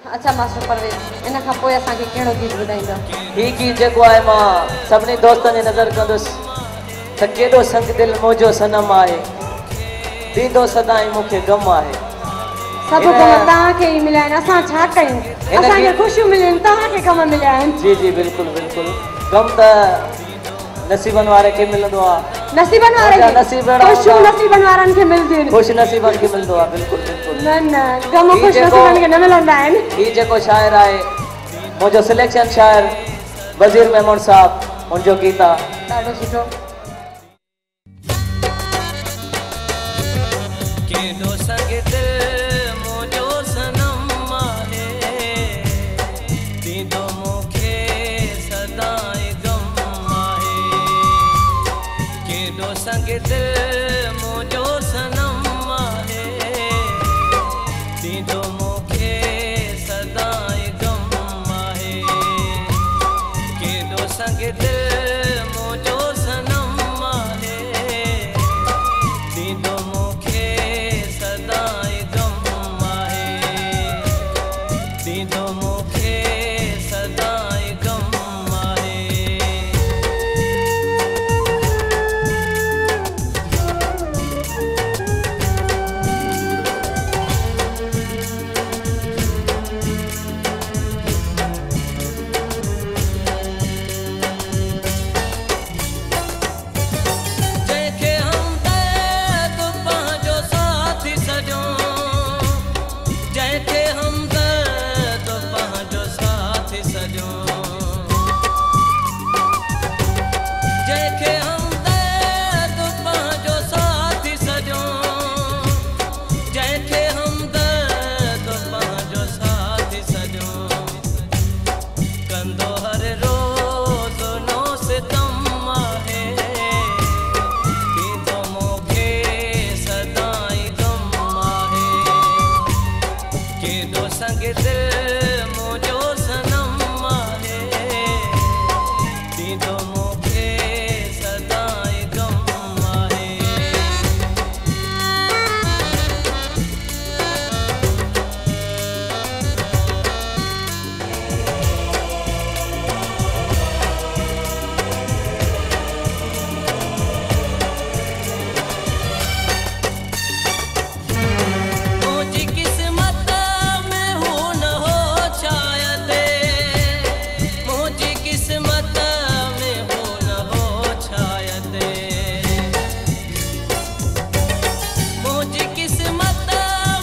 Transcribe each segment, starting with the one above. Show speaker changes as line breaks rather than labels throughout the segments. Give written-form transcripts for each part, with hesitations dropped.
अच्छा मास्टर परवेज, इन खां पोइ असांखे कहिड़ो गीत ॿुधाईंदा?
ही गीत जेको आहे मां सभिनी दोस्तनि जी नज़र कंदुसि त केॾो संग दिल मोजो सनम आहे, ॾींदो सदाईं मूंखे गम आहे।
सभु गम तव्हांखे ई मिलिया आहिनि, असां छा कयूं? असांखे ख़ुशियूं मिलियूं आहिनि, तव्हांखे गम मिलिया आहिनि।
जी जी बिल्कुलु बिल्कुलु, गम त नसीबनि वारे खे मिलंदो आहे,
नसीबनि वारे खे, ख़ुशियूं नसीबनि वारनि खे मिलदियूं आहिनि,
ख़ुशि नसीबनि खे मिलंदो आहे। बिल्कुलु बिल्कुलु,
न न गम ख़ुशि नसीबनि खे न मिलंदा आहिनि।
ही जेको शाइर आहे मुंहिंजो सिलेक्शन शाइर वज़ीर मेमून साहब, उनजो गीत आहे
ॾाढो सुठो।
केॾो संग दिल मोजो सनम आहे, ॾींदो मूंखे सदाईं गम आहे। केॾो संग दिल मोजो सनम आहे, ॾींदो मूंखे सदाईं गम आहे। केॾो संग दिल मोजो सनम आहे, ॾींदो मूंखे सदाईं गम आहे, ॾींदो मूंखे सदाईं गम आहे। जंहिंखे हमदर्द पंहिंजो साथी सॼो, जंहिंखे हमदर्द पंहिंजो साथी सॼो, जंहिंखे हमदर्द पंहिंजो साथी सॼो, जंहिंखे हमदर्द पंहिंजो साथी सॼो, कंदो हर रोज़ नो सितम आहे, ॾींदो मूंखे सदाईं गम आहे। केॾो संग दिल मोजो सनम आहे, ॾींदो मूंखे सदाईं गम आहे। मुंहिंजी क़िस्मत में हू न हो शायद, मुंहिंजी क़िस्मत में हू न हो शायद, मुंहिंजी क़िस्मत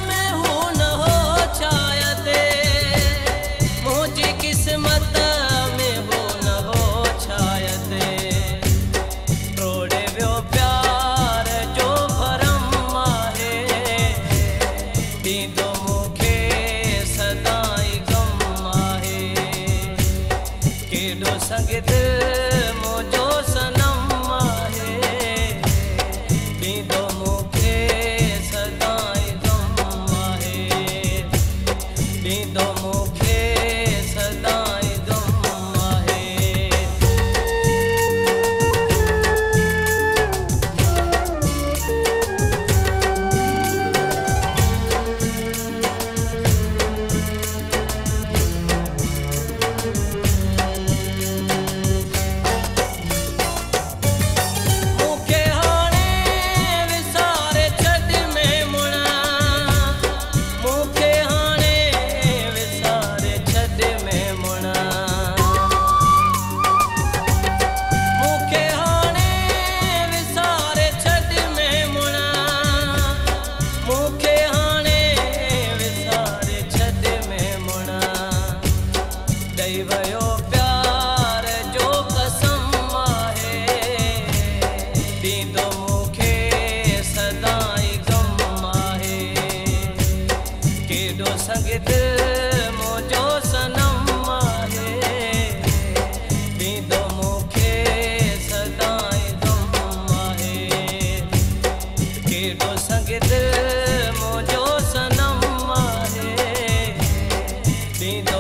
में हू न हो शायद, मुंहिंजी क़िस्मत में हू न हो शायद। टोड़े वियो प्यार जो भरम आहे, ॾींदो मूंखे सदाईं गम आहे। केॾो संग दिल मोजो सनम आहे, ॾींदो मूंखे सदाईं गम आहे, ॾींदो मूंखे सदाईं गम आहे। मूंखे हाणे विसारे छॾ में मुणा, मूंखे हाणे विसारे छॾ में मुणा, मूंखे हाणे विसारे छॾ में मुणा, मूंखे हाणे विसारे छॾ में मुणा। ॾेई वियो प्यार जो कसम आहे, ॾींदो मूंखे सदाईं गम आहे। केॾो संग दिल मोजो सनम आहे, ॾींदो मूंखे सदाईं गम आहे। केॾो संग दिल मोजो सनम आहे, ॾींदो